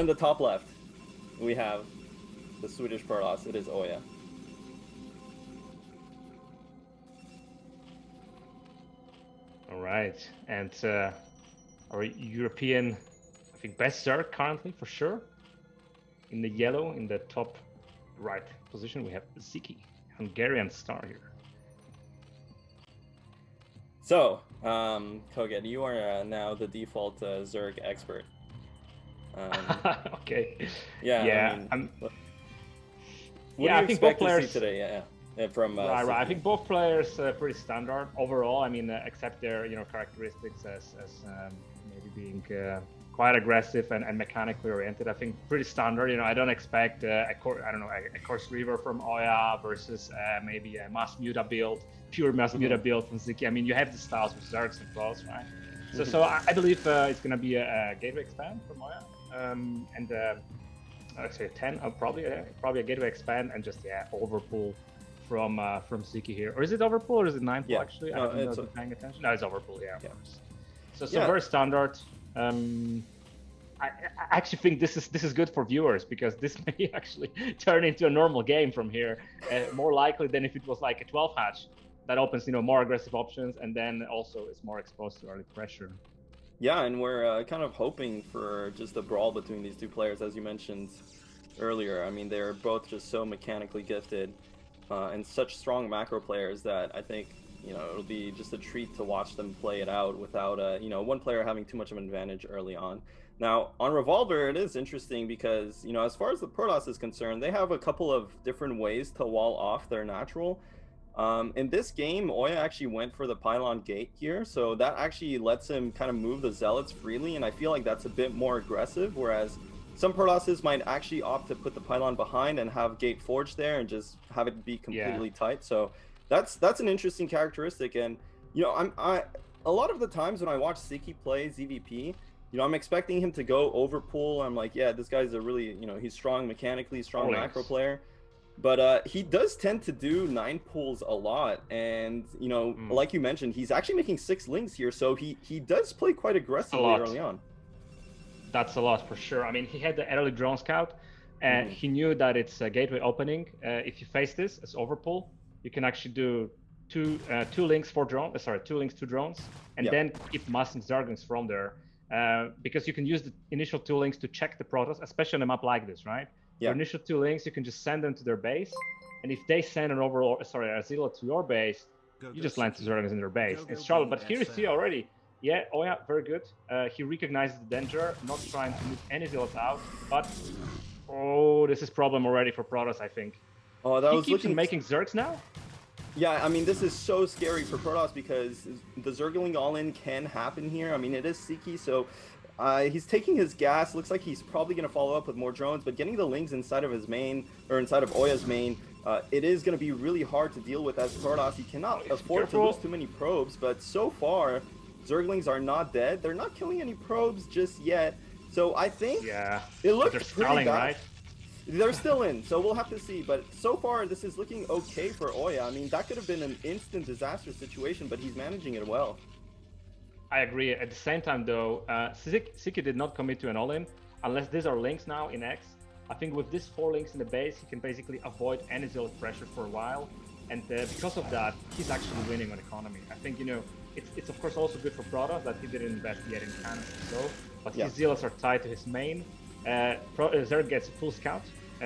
in the top left, we have the Swedish Protoss. It is OyA. All right, and our European, I think, best Zerg currently for sure. In the yellow, in the top right position, we have Sziky, Hungarian star here. So, Koget, you are now the default Zerg expert. Okay. Yeah. I mean, what do you I think both expect to players see today? Yeah, from right. I think both players pretty standard overall. I mean, except their characteristics as maybe being quite aggressive and mechanically oriented. I think pretty standard. I don't expect a Course Reaver from OyA versus maybe a Mass Muta build, pure Mass Muta build from Sziky. I mean, you have the styles with Zergs and Protoss, right? So I believe it's going to be a gateway expand from OyA, and actually a 10, probably a gateway expand, and just overpull from Sziky here. Or is it overpull or is it 9-pull actually? No, I haven't been paying attention. No, it's overpull. Yeah, of course. So very standard. I actually think this is good for viewers because this may actually turn into a normal game from here, more likely than if it was like a 12 hatch that opens more aggressive options and then also is more exposed to early pressure. Yeah, and we're kind of hoping for just a brawl between these two players, as you mentioned earlier. I mean, they're both just so mechanically gifted and such strong macro players that I think it'll be just a treat to watch them play it out without one player having too much of an advantage early on. Now on Revolver, it is interesting because as far as the Protoss is concerned, they have a couple of different ways to wall off their natural. In this game, OyA actually went for the pylon gate here, so that actually lets him kind of move the zealots freely, and I feel like that's a bit more aggressive, whereas some Protosses might actually opt to put the pylon behind and have gate forged there and just have it be completely tight. So that's an interesting characteristic. And a lot of the times when I watch Sziky play ZVP, I'm expecting him to go overpull. I'm like, yeah, this guy's a really he's strong mechanically, strong macro player. But he does tend to do 9 pulls a lot, and like you mentioned, he's actually making 6 links here, so he does play quite aggressively early on. That's a lot for sure. I mean, he had the early drone scout, and he knew that it's a gateway opening. If you face this as overpull, you can actually do two links for drone. 2 links to drones, and then keep massing Zerglings from there. Because you can use the initial 2 links to check the Protoss, especially on a map like this, right? Your initial 2 links, you can just send them to their base, and if they send a zealot to your base, you just land the Zerglings in their base. It's trouble, but here you see already, OyA, very good. He recognizes the danger, not trying to move any zealots out, but this is problem already for Protoss, I think. Oh, that he was keeps making Zergs now? Yeah, I mean, this is so scary for Protoss because the Zergling all-in can happen here. I mean, it is Sziky, so he's taking his gas. Looks like he's probably going to follow up with more drones, but getting the lings inside of his main, or inside of OyA's main, it is going to be really hard to deal with as Protoss. He cannot afford to lose too many probes, but so far, Zerglings are not dead. They're not killing any probes just yet, so I think it looks pretty bad. Right? They're still in, so we'll have to see. But so far, this is looking okay for OyA. I mean, that could have been an instant disaster situation, but he's managing it well. I agree. At the same time, though, Sziky did not commit to an all-in unless these are links now in X. I think with these 4 links in the base, he can basically avoid any zealot pressure for a while, and because of that, he's actually winning on economy. I think it's of course also good for Protoss that he didn't invest yet in cannons, but his zealots are tied to his main. Zerg gets a full scout.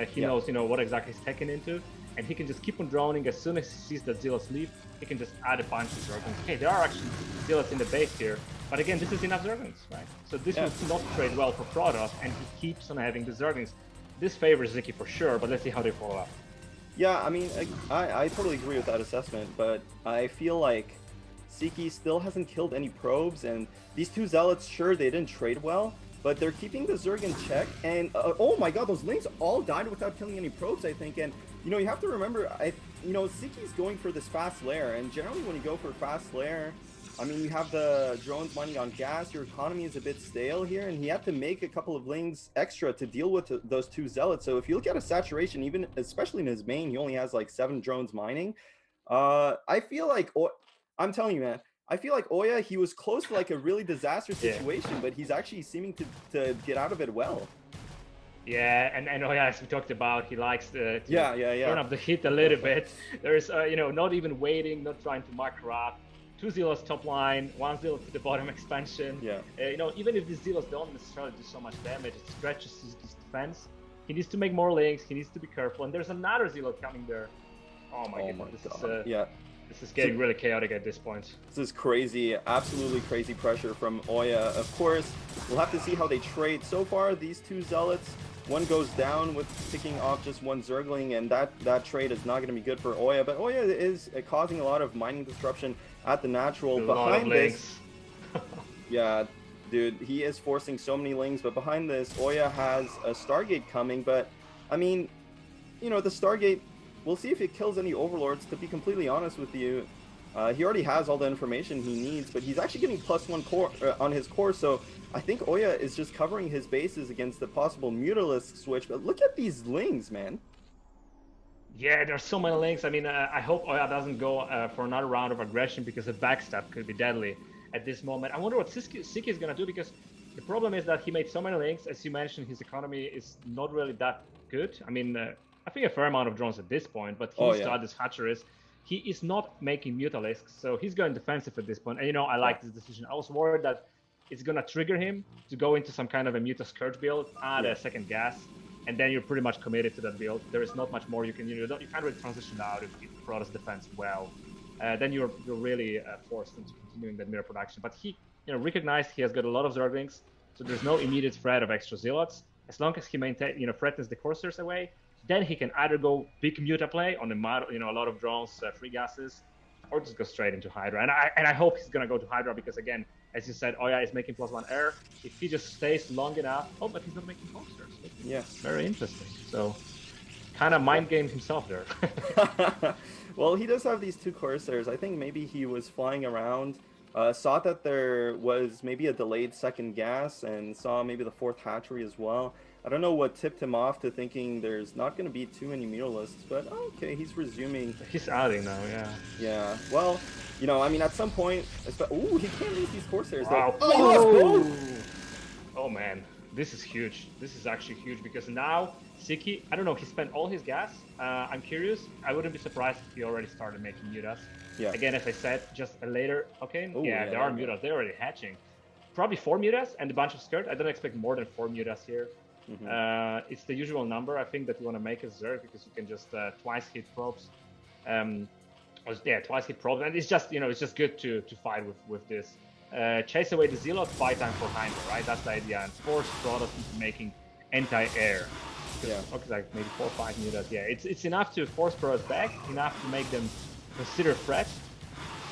He knows what exactly he's taken into, and he can just keep on droning. As soon as he sees that zealots leave, he can just add a bunch of Zerglings. Okay, there are actually zealots in the base here, but again, this is enough Zerglings, right? So this will not trade well for Protoss, and he keeps on having the Zerglings. This favors Sziky for sure, but let's see how they follow up. Yeah, I mean, I totally agree with that assessment, but I feel like Sziky still hasn't killed any probes, and these 2 zealots, sure, they didn't trade well, but they're keeping the Zerg in check, and oh my god, those links all died without killing any probes, I think, and you have to remember, Sziky's going for this fast lair, and generally when you go for fast lair, I mean, you have the drones mining on gas, your economy is a bit stale here, and he had to make a couple of links extra to deal with those 2 zealots. So if you look at a saturation, especially in his main, he only has like 7 drones mining. I feel like, I'm telling you, man, I feel like OyA, he was close to like a really disaster situation, but he's actually seeming to get out of it well. Yeah, and oh yeah, as we talked about, he likes to Yeah. turn up the heat a little bit. There's not even waiting, not trying to macro up. 2 Zealots top line, 1 Zealot to the bottom expansion. Yeah. Even if these Zealots don't necessarily do so much damage, it stretches his defense. He needs to make more links. He needs to be careful. And there's another Zealot coming there. Oh my goodness, this is getting really chaotic at this point. This is crazy, absolutely crazy pressure from OyA. Of course, we'll have to see how they trade. So far, these two Zealots, one goes down with picking off just one Zergling, and that trade is not going to be good for OyA. But OyA is causing a lot of mining disruption at the natural. Behind this, yeah, dude, he is forcing so many lings. But behind this, OyA has a Stargate coming. But I mean, the Stargate, we'll see if it kills any Overlords. To be completely honest with you, he already has all the information he needs, but he's actually getting +1 core on his core. So I think OyA is just covering his bases against the possible Mutalisk switch. But look at these lings, man. Yeah, there's so many links. I mean, I hope OyA doesn't go for another round of aggression, because a backstab could be deadly at this moment. I wonder what Sziky is going to do, because the problem is that he made so many links. As you mentioned, his economy is not really that good. I mean, I think a fair amount of drones at this point, but he needs to add this hatcheries. He is not making Mutalisks, so he's going defensive at this point. And I like this decision. I was worried that it's going to trigger him to go into some kind of a Muta Scourge build, add a second gas, and then you're pretty much committed to that build. There is not much more you can, you can't really transition out if Protoss defends well. Then you're really forced into continuing that mirror production. But he, recognized he has got a lot of Zerglings, so there's no immediate threat of extra Zealots. As long as he threatens the Corsairs away, then he can either go big Muta play on the model, a lot of drones, free gases, or just go straight into Hydra. And I hope he's gonna go to Hydra, because again, as you said, OyA is making +1 air. If he just stays long enough, but he's not making Corsairs. Yeah, very interesting. So, kind of mind gamed himself there. Well, he does have these 2 Corsairs. I think maybe he was flying around, saw that there was maybe a delayed second gas, and saw maybe the 4th hatchery as well. I don't know what tipped him off to thinking there's not going to be too many Mutalisks, but okay, he's resuming. He's adding now, yeah. Yeah, well, I mean, at some point, ooh, he can't lose these Corsairs. Wow. Oh man, this is huge. This is actually huge, because now Sziky, I don't know, he spent all his gas. I'm curious. I wouldn't be surprised if he already started making Mutas. Yeah. Again, as I said, just a later. Okay. Ooh, yeah, there are Mutas. They're already hatching. Probably 4 Mutas and a bunch of Skirt. I don't expect more than 4 Mutas here. It's the usual number, I think, that you want to make a Zerg, because you can just twice hit probes. Twice hit probes, and it's just it's just good to fight with this. Chase away the Zealot, buy time for Hydra, right? That's the idea, and force Protoss into making anti-air. Yeah. Okay, like maybe 4 or 5 Mutas. Yeah, it's enough to force Protoss back, enough to make them consider threat,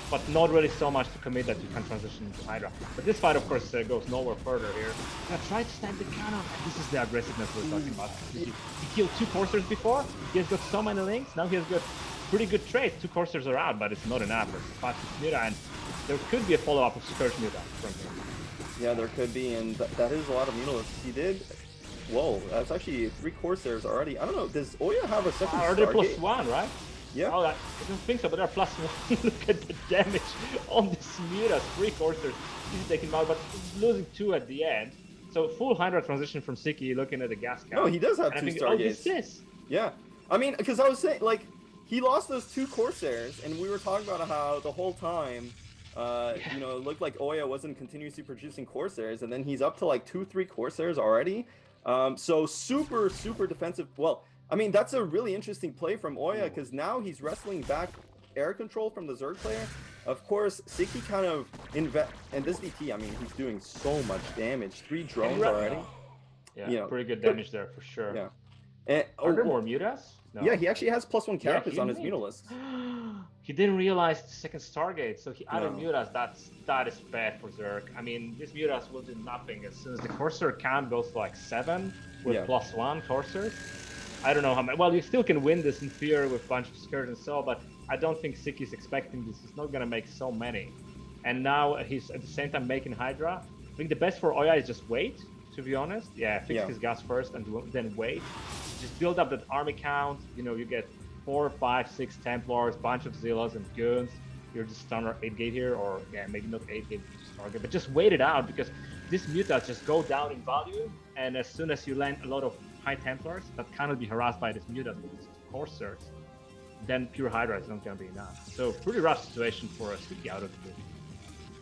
but not really so much to commit that you can transition into Hydra. But this fight, of course, goes nowhere further here. Now try to stand the cannon. This is the aggressiveness we're talking about. He killed 2 Corsairs before. He has got so many links. Now he has got pretty good trades. 2 Corsairs are out, but it's not enough. It's 5-6 Muta, and there could be a follow-up of Scourge Muta from him. Yeah, there could be, and that is a lot of Mutalisks. He did. Whoa, that's actually 3 Corsairs already. I don't know. Does OyA have a second? Are they +1, right? Yeah. Oh, I don't think so, but they're +1. Look at the damage on this Muta. 3 Corsairs. He's taking out, but losing 2 at the end. So full Hydra transition from Sziky, looking at the gas count. No, he does have 2 Stargates. Yeah. I mean, because I was saying, like, he lost those 2 Corsairs, and we were talking about how the whole time, it looked like OyA wasn't continuously producing Corsairs, and then he's up to like 2-3 Corsairs already. So super, super defensive. Well, I mean, that's a really interesting play from OyA, because now he's wrestling back air control from the Zerg player. Of course, Sziky kind of and this DT, I mean, he's doing so much damage. 3 drones already. Yeah, pretty good damage there for sure. Yeah. And, are there more Mutas? No. Yeah, he actually has +1 carapace on his Mutalisks. He didn't realize the second Stargate, so he added Mutas. That is bad for Zerg. I mean, this Mutas will do nothing as soon as the Corsair count goes to like 7 with +1 Corsairs. I don't know how many. Well, you still can win this in theory with a bunch of Skirt and so, but I don't think Sziky is expecting this. He's not gonna make so many. And now he's at the same time making Hydra. I think the best for OyA is just wait, to be honest. Yeah, fix his gas first and then wait. Just build up that army count. You get 4, 5, 6 Templars, bunch of Zealots and Goons. You're just standard 8-gate here, or maybe not 8-gate target, but just wait it out, because these Mutas just go down in value, and as soon as you land a lot of High Templars that cannot be harassed by this mutant with its core Zergs, then pure Hydra is not going to be enough. So pretty rough situation for a Sziky out of the blue.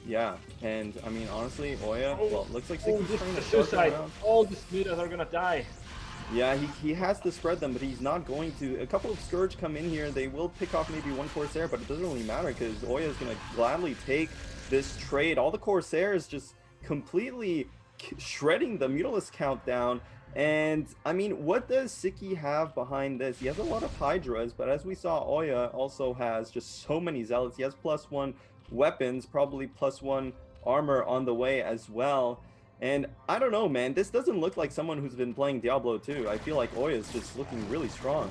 Yeah, and I mean, honestly, OyA, well, looks like Sziky's trying to suicide. around. All these mutas are gonna die. Yeah, he has to spread them, but he's not going to. A couple of Scourge come in here, they will pick off maybe one Corsair, but it doesn't really matter because OyA is going to gladly take this trade. All the Corsairs just completely shredding the Mutalisk count down. And I mean, what does Sziky have behind this? He has a lot of Hydras, but as we saw, OyA also has just so many Zealots. He has +1 weapons, probably +1 armor on the way as well. And I don't know, man, this doesn't look like someone who's been playing Diablo 2. I feel like OyA is just looking really strong.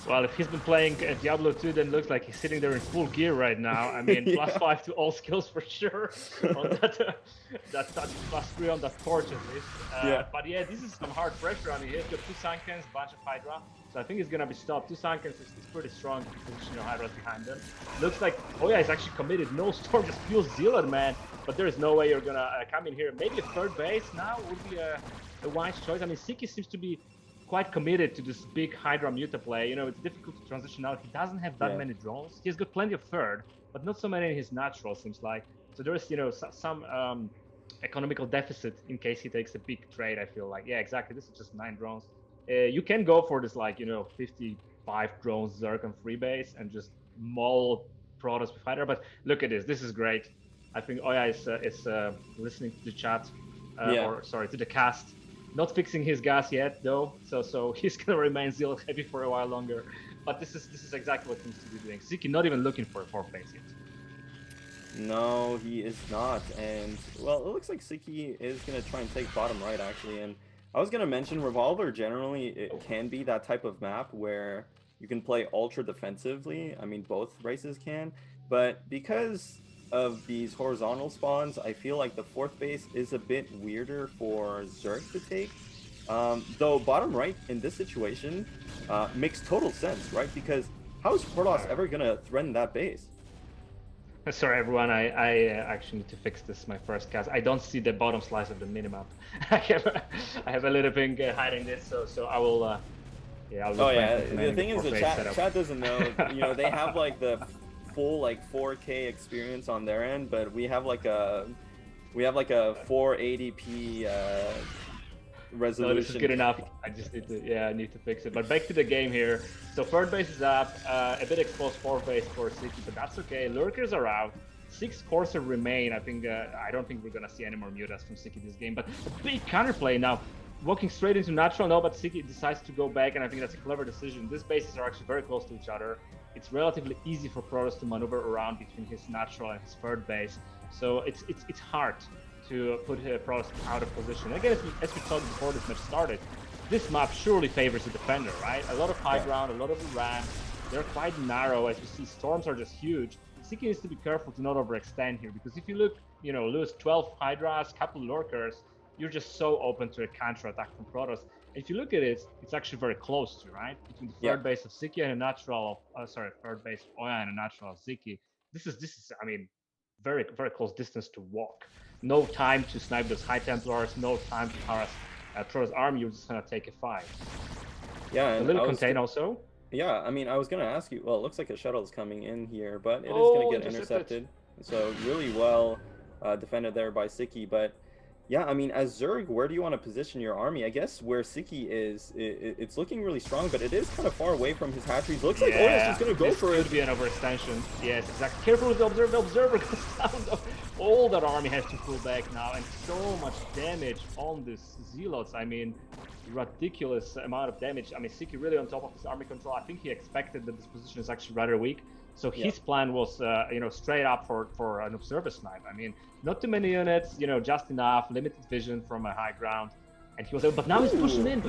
Well, if he's been playing Diablo 2, then it looks like he's sitting there in full gear right now. I mean, Yeah. +5 to all skills for sure. On that +3 on that torch at least. Yeah. But yeah, this is some hard pressure. I mean, he's got 2 Sankens, a bunch of Hydra. So I think he's gonna be stopped. 2 Sankens is pretty strong if you position your Hydras behind them. Looks like OyA is actually committed. No Storm, just pure Zealot, man. But there is no way you're gonna come in here. Maybe a third base now would be a wise choice. I mean, Sziky seems to be quite committed to this big Hydra Muta play. You know, it's difficult to transition out. He doesn't have that many drones. He's got plenty of third, but not so many in his natural, seems like. So there is, you know, some economical deficit in case he takes a big trade, I feel like. Yeah, exactly. This is just 9 drones. You can go for this, like, you know, 55 drones Zerg on free base and just maul Protoss with Hydra. But look at this. This is great. I think OyA is listening to the chat, or sorry, to the cast. Not fixing his gas yet, though, so he's gonna remain Zealot heavy for a while longer. But this is exactly what he needs to be doing. Sziky not even looking for a 4th base yet. No, he is not. And, well, it looks like Sziky is going to try and take bottom right, actually. And I was going to mention Revolver, generally, it can be that type of map where you can play ultra defensively. I mean, both races can. But because of these horizontal spawns, I feel like the 4th base is a bit weirder for Zerg to take. Though bottom right in this situation makes total sense, right? Because how is Protoss ever going to threaten that base? Sorry, everyone. I actually need to fix this. My first cast. I don't see the bottom slice of the minimap. I have a little thing hiding this, so I will. Yeah. I'll The thing is, the chat doesn't know. You know, they have like the full like 4K experience on their end, but we have like a 480p resolution. No, this is good enough. I just need to I need to fix it. But back to the game here. So 3rd base is up, a bit exposed 4th base for Sziky, but that's okay. Lurkers are out. 6 Corsair remain. I think I don't think we're gonna see any more mutas from Sziky this game. But a big counterplay now. Walking straight into natural, no, but Sziky decides to go back, and I think that's a clever decision. These bases are actually very close to each other. It's relatively easy for Protoss to maneuver around between his natural and his 3rd base. So it's hard to put Protoss out of position. Again, as we talked before this match started, this map surely favors the defender, right? A lot of high ground, a lot of the ramp. They're quite narrow, as you see. Storms are just huge. Sziky needs to be careful to not overextend here, because if you look, you know, lose 12 Hydras, couple Lurkers, you're just so open to a counter-attack from Protoss. And if you look at it, it's actually very close to, right? Between the 3rd base of Sziky and a natural, 3rd base of OyA and a natural of Sziky. This is, I mean, very, very close distance to walk. No time to snipe those High Templars, no time to harass Protoss army, you're just gonna take a 5. Yeah, and a little contain also. Yeah, I mean, I was gonna ask you, well, it looks like a shuttle is coming in here, but it is gonna get intercepted. So really well defended there by Sziky, but yeah, I mean, as Zerg, where do you want to position your army? I guess where Sziky is, it's looking really strong, but it is kind of far away from his hatcheries. Looks like OyA is just going to go for it. This could be an overextension. Yes, exactly. Careful with the Observer. The Observer goes down. All that army has to pull back now, and so much damage on these Zealots. I mean, ridiculous amount of damage. I mean, Sziky really on top of his army control. I think he expected that this position is actually rather weak. So his plan was, you know, straight up for an Observer snipe. I mean, not too many units, you know, just enough, limited vision from a high ground. And he was able, but now he's pushing in.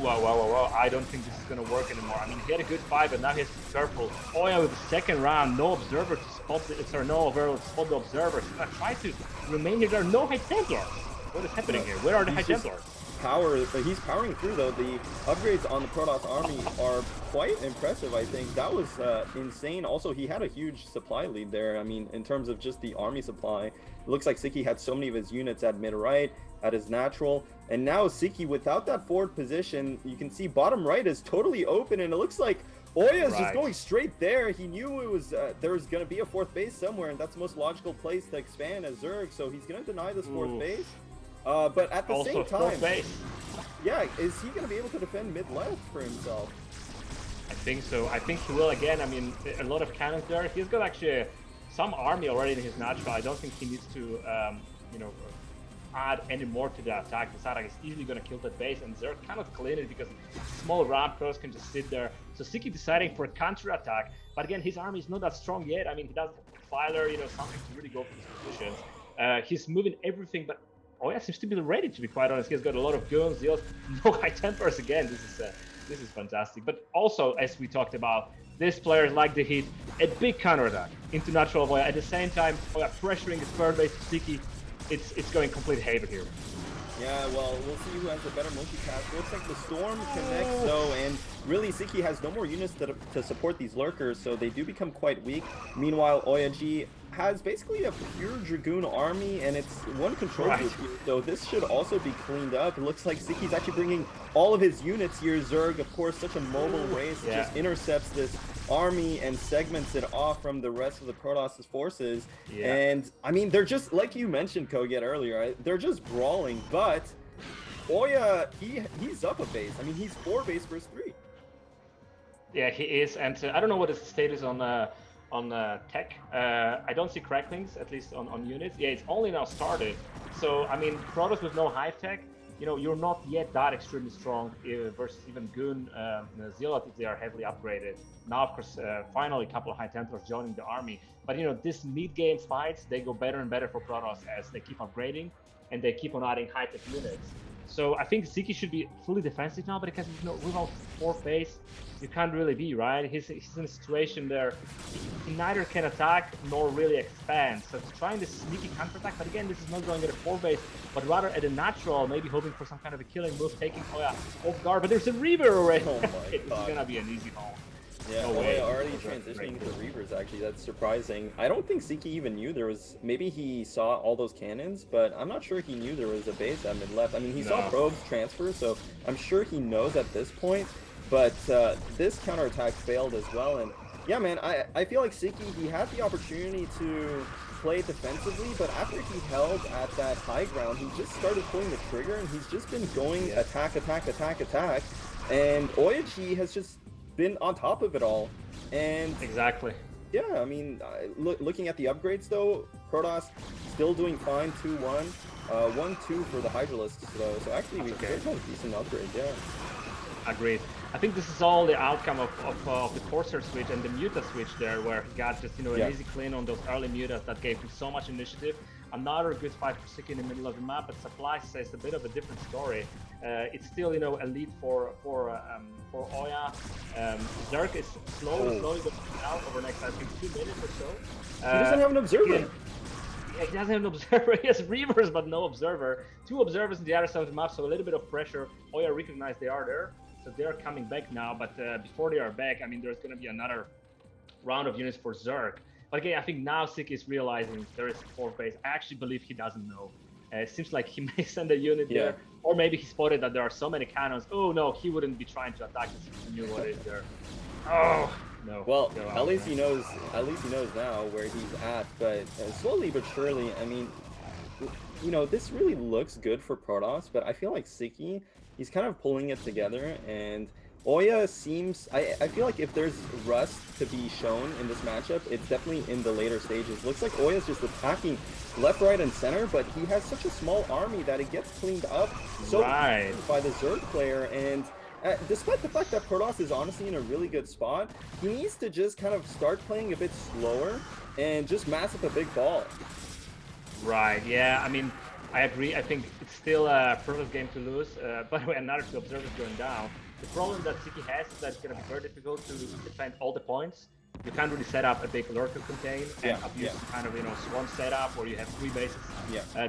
Wow. I don't think this is going to work anymore. I mean, he had a good fight, but now he has to be careful. OyA with the 2nd round, no Observer to spot no Observer to spot the Observers. He's going to try to remain here. There are no High Templars. What is happening here? Where are the High Templars? power, he's powering through though. The upgrades on the Protoss army are quite impressive, I think. That was insane. Also, he had a huge supply lead there. I mean, in terms of just the army supply, it looks like Sziky had so many of his units at mid-right, at his natural, and now Sziky, without that forward position, you can see bottom right is totally open, and it looks like OyA is just going straight there. He knew it was there was going to be a fourth base somewhere, and that's the most logical place to expand as Zerg, so he's going to deny this fourth base. But at the same time, yeah, is he going to be able to defend mid-left for himself? I think so. I think he will again. I mean, a lot of cannons there. He's got actually some army already in his natural. I don't think he needs to, you know, add any more to the attack. The attack is easily going to kill that base, and Zerg cannot clean it because small ramp cross can just sit there. So Sziky deciding for a counter attack, but again, his army is not that strong yet. I mean, he doesn't have a filer, you know, something to really go for these positions. He's moving everything, but OyA seems to be ready, to be quite honest. He's got a lot of guns, zeals, no high tempers again. This is fantastic. But also, as we talked about, these players like to hit a big counterattack into natural OyA. At the same time, OyA pressuring his third base to Sziky. It's going complete haven here. Yeah, well, we'll see who has the better multicast. Looks like the Storm connects though, and really Sziky has no more units to support these lurkers, so they do become quite weak. Meanwhile, OyA has basically a pure Dragoon army, and it's one control group here, so this should also be cleaned up. It looks like Sziky's actually bringing all of his units here. Zerg, of course, such a mobile race, just intercepts this army and segments it off from the rest of the Protoss forces. And I mean, they're just, like you mentioned, Koget, earlier, right? They're just brawling, but OyA, he's up a base. I mean, he's 4 base versus 3. Yeah, he is, and I don't know what his status on tech. I don't see cracklings, at least on units. Yeah, it's only now started. So, I mean, Protoss with no high tech, you know, you're not yet that extremely strong versus even Goon, Zealot if they are heavily upgraded. Now, of course, finally a couple of High Templars joining the army. But, you know, this mid-game fights, they go better and better for Protoss as they keep upgrading and they keep on adding high-tech units. So I think Sziky should be fully defensive now, but because without 4 base, you can't really be, right? He's in a situation there, he neither can attack nor really expand. So he's trying this sneaky counterattack, but again, this is not going at a 4 base, but rather at a natural, maybe hoping for some kind of a killing move, taking OyA off guard. But there's a Reaver already. Oh my This is gonna be an easy haul. Yeah, no way. Already transitioning to Reavers, actually. That's surprising. I don't think Sziky even knew there was... Maybe he saw all those cannons, but I'm not sure he knew there was a base at mid-left. I mean, he saw probes transfer, so I'm sure he knows at this point. But this counterattack failed as well. And yeah, man, I feel like Sziky, he had the opportunity to play defensively, but after he held at that high ground, he just started pulling the trigger, and he's just been going attack, attack, attack, attack. And OyA has just been on top of it all. And yeah, I mean, looking at the upgrades though, Protoss still doing fine, 2-1, 1-2 for the Hydralisks though, so actually we did have a decent upgrade. Agreed. I think this is all the outcome of the Corsair switch and the Muta switch there, where he got just, you know, an easy clean on those early Mutas that gave him so much initiative. Another good fight for Sziky in the middle of the map, but Supply says a bit of a different story. It's still, you know, a lead for OyA. Zerg is slowly going out over the next, I think, 2 minutes or so. He doesn't have an observer. Yeah, he doesn't have an observer. He has Reavers, but no observer. 2 observers in the other side of the map, so a little bit of pressure. OyA recognize they are there, so they are coming back now. But before they are back, I mean, there's going to be another round of units for Zerg. But again, I think now Sziky is realizing there is a 4th base. I actually believe he doesn't know. It seems like he may send a unit there, or maybe he spotted that there are so many cannons. Oh no, he wouldn't be trying to attack this if he knew what is there. Oh no. Well, at least he knows. At least he knows now where he's at. But slowly but surely, I mean, you know, this really looks good for Protoss. But I feel like Sziky, he's kind of pulling it together, and OyA seems... I feel like if there's rust to be shown in this matchup, it's definitely in the later stages. Looks like OyA's just attacking left, right, and center, but he has such a small army that it gets cleaned up so by the Zerg player. And despite the fact that Protoss is honestly in a really good spot, he needs to just kind of start playing a bit slower and just mass up a big ball. Right, yeah, I mean, I agree. I think it's still a Protoss game to lose. By the way, another 2 observers going down. The problem that Sziky has is that it's going to be very difficult to defend all the points. you can't really set up a big lurker contain and abuse yeah. kind of, swarm setup where you have 3 bases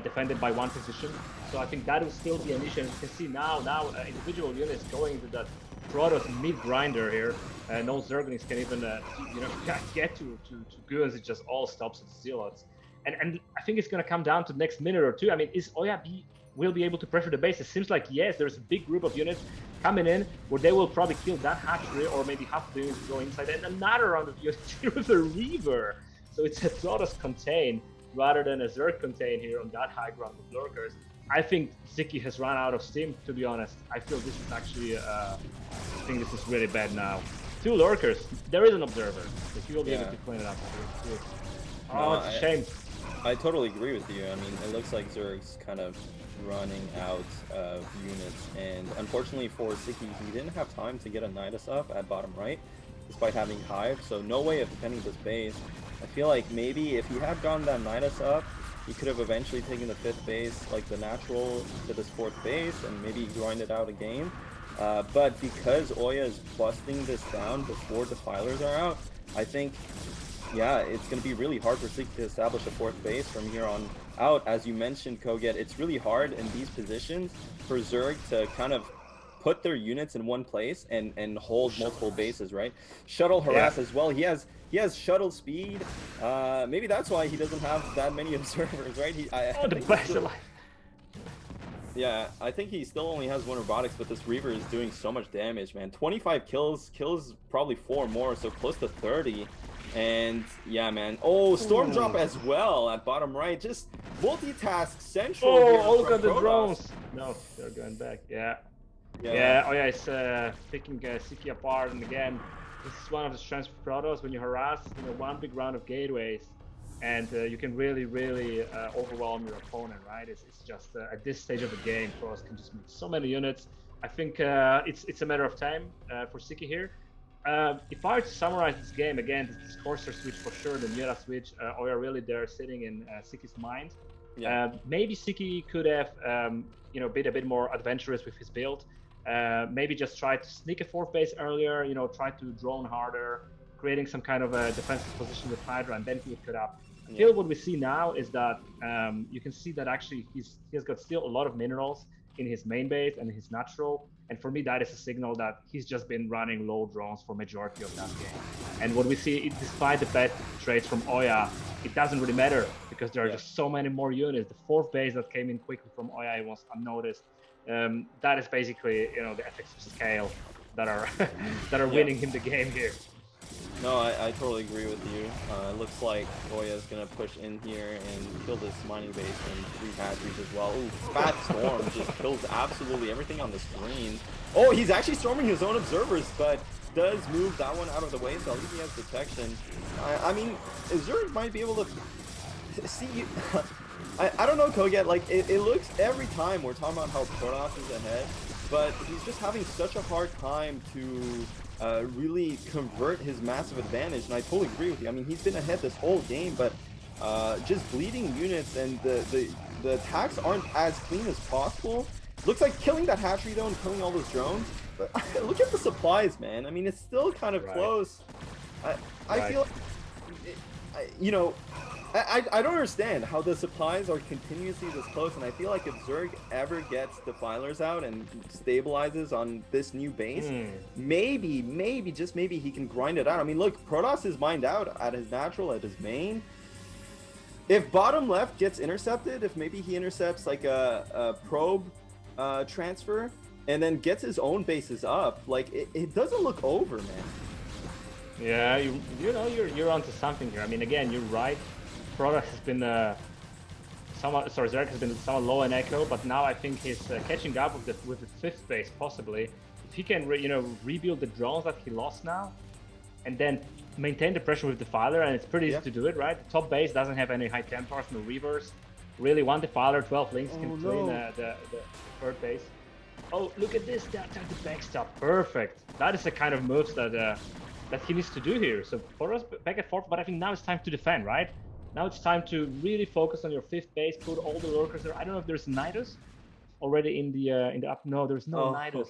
defended by 1 position. So I think that will still be an issue. And you can see now individual units going into that Protoss mid grinder here. No Zerglings can even get to Goons. It just all stops at Zealots. And I think it's going to come down to the next minute or two. I mean, is OyA will be able to pressure the base? It seems like yes, there's a big group of units coming in where they will probably kill that hatchery, or maybe half the units go inside, and another round of units here with a Reaver. So it's a Protoss contain rather than a Zerg contain here on that high ground with lurkers. I think Sziky has run out of steam, to be honest. I feel this is actually, I think this is really bad now. 2 lurkers, there is an observer, so he will be able to clean it up. Oh, it's a shame. I totally agree with you. I mean, it looks like Zerg's kind of running out of units, and unfortunately for Sziky, he didn't have time to get a Nidus up at bottom right, despite having Hive, so no way of defending this base. I feel like maybe if he had gotten that Nidus up, he could have eventually taken the 5th base, like the natural, to this 4th base, and maybe grinded out a game. But because OyA is busting this down before Defilers are out, I think, yeah, it's going to be really hard for Sziky to establish a 4th base from here on out. As you mentioned, Koget, it's really hard in these positions for Zerg to kind of put their units in one place and hold multiple bases, right? Shuttle harass as well. He has shuttle speed. Maybe that's why he doesn't have that many observers, right? The best alive. Yeah, I think he still only has 1 robotics, but this Reaver is doing so much damage, man. 25 kills probably 4 more, so close to 30. And yeah, man. Oh, Storm Drop as well at bottom right. Just multitask central. Oh, look at the drones. No, they're going back. Yeah. OyA is picking Sziky apart, and again, this is one of the strengths of Protoss. When you harass, one big round of gateways, and you can really overwhelm your opponent, right? It's just at this stage of the game, Protoss can just make so many units. I think it's a matter of time for Sziky here. If I were to summarize this game, again, this Corsair switch for sure, the Mira switch, OyA really there sitting in Sziky's mind. Maybe Sziky could have, been a bit more adventurous with his build. Maybe just try to sneak a 4th base earlier, try to drone harder, creating some kind of a defensive position with Hydra, and then he would cut up. I feel what we see now is that you can see that actually he has got still a lot of minerals in his main base and his natural. And for me, that is a signal that he's just been running low drones for majority of that game. And what we see, despite the bad trades from OyA, it doesn't really matter because there are just so many more units. The 4th base that came in quickly from OyA was unnoticed. That is basically, the effects of scale that are that are winning him the game here. No, I totally agree with you. It looks like OyA is going to push in here and kill this mining base and 3 hatcheries as well. Ooh, Fat Storm just kills absolutely everything on the screen. Oh, he's actually storming his own observers, but does move that one out of the way, so at least he has protection. I mean, Zerg might be able to see... I don't know, Koget, like, it looks every time we're talking about how Protoss is ahead, but he's just having such a hard time to really convert his massive advantage, and I totally agree with you. I mean, he's been ahead this whole game, but just bleeding units and the attacks aren't as clean as possible. Looks like killing that hatchery though and killing all those drones, but look at the supplies, man. I mean, it's still kind of close. I feel, I don't understand how the supplies are continuously this close, and I feel like if Zerg ever gets Defilers out and stabilizes on this new base, maybe, just maybe he can grind it out. I mean, look, Protoss is mined out at his natural, at his main. If bottom left gets intercepted, if maybe he intercepts like a probe transfer and then gets his own bases up, like it doesn't look over, man. Yeah, you're onto something here. I mean, again, you're right. Protoss has been Zerg has been somewhat low in echo, but now I think he's catching up with the 5th base possibly. If he can rebuild the drones that he lost now, and then maintain the pressure with Defiler, and it's pretty easy to do it, right? The top base doesn't have any high Templars, no Reavers. Really, one Defiler, 12 links can clean the 3rd base. Oh, look at this! That's the backstop, perfect. That is the kind of moves that he needs to do here. So Protoss back and forth, but I think now it's time to defend, right? Now it's time to really focus on your 5th base, put all the lurkers there. I don't know if there's Nidus already in the up. No, there's no Nidus.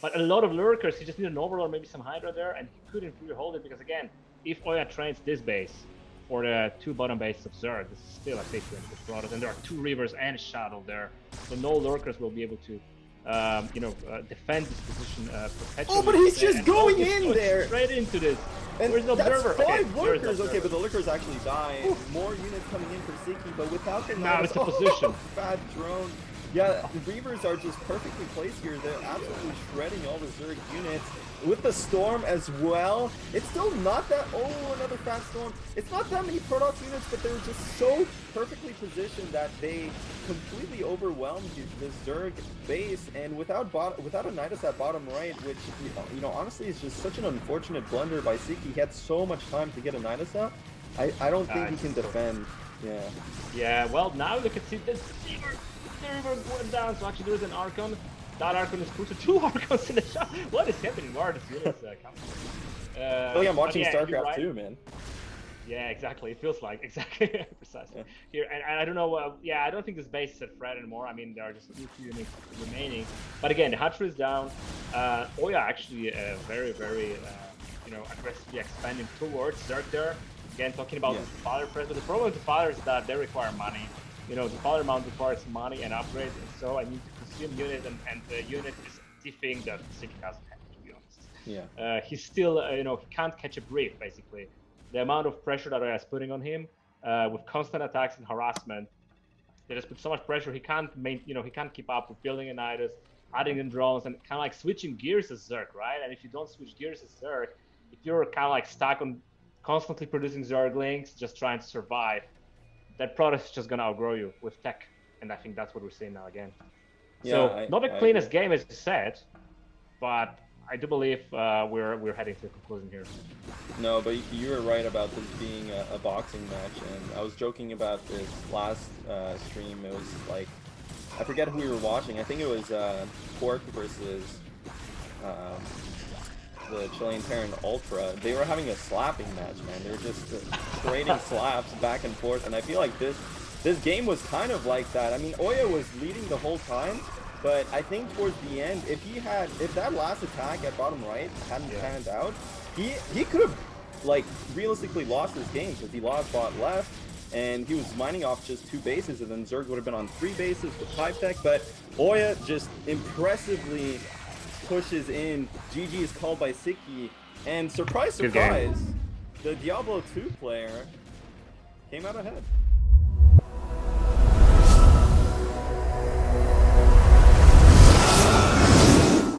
But a lot of lurkers. He just need an Overlord, maybe some Hydra there, and he couldn't really hold it because again, if OyA trains this base for the 2 bottom bases of Zerg, this is still a safe win for Protoss, and there are 2 Reavers and Shadow there, so no lurkers will be able to defend this position perpetually. Oh, but he's just going in there! Straight into this. And where's the Observer? That's 5 Okay, lurkers. Okay, but the lurkers actually die. More units coming in for Sziky, but without the now it's a position. Bad drone. Yeah, the Reavers are just perfectly placed here. They're absolutely shredding all the Zerg units. With the Storm as well, it's still not that... Oh, another fast Storm. It's not that many Protoss units, but they were just so perfectly positioned that they completely overwhelmed the Zerg base. And without a Nidus at bottom right, which, you know, honestly is just such an unfortunate blunder by Sziky. He had so much time to get a Nidus up. I don't think he can defend. Yeah. Yeah, well, now look at this. The Reaver went down, so actually there is an Archon. That Archon is crucial. 2 Archons in the shot. What is happening? Where are the units coming? Oh yeah, I'm watching StarCraft too, man. Yeah, exactly. It feels like exactly precisely here. And I don't know. Yeah, I don't think this base is at threat anymore. I mean, there are just 2 units remaining. But again, the hatchery is down. OyA actually very, very aggressively expanding towards Zerg there. Again, talking about the father press. But the problem with the father is that they require money. You know, the father mount requires money and upgrades, and so I need to consume unit, and the unit is diffing that Sziky doesn't have, to be honest. Yeah. He's still, he can't catch a brief, basically. The amount of pressure that OyA is putting on him, with constant attacks and harassment, they just put so much pressure, he can't he can't keep up with building a Nidus, adding in drones, and kind of like switching gears as Zerg, right? And if you don't switch gears as Zerg, if you're kind of like stuck on constantly producing Zerglings, just trying to survive, that Protoss is just gonna outgrow you with tech, and I think that's what we're seeing now again. Yeah, so not the cleanest game as you said, but I do believe we're heading to a conclusion here. No, but you were right about this being a boxing match, and I was joking about this last stream. It was like, I forget who we were watching. I think it was Pork versus the Chilean Terran Ultra. They were having a slapping match, man. They were just trading slaps back and forth, and I feel like this game was kind of like that. I mean, OyA was leading the whole time, but I think towards the end, if that last attack at bottom right hadn't panned out, he could have like realistically lost this game, because he lost bot left, and he was mining off just 2 bases, and then Zerg would have been on 3 bases with 5 tech. But OyA just impressively pushes in. GG is called by Sziky, and surprise, surprise, the Diablo 2 player came out ahead.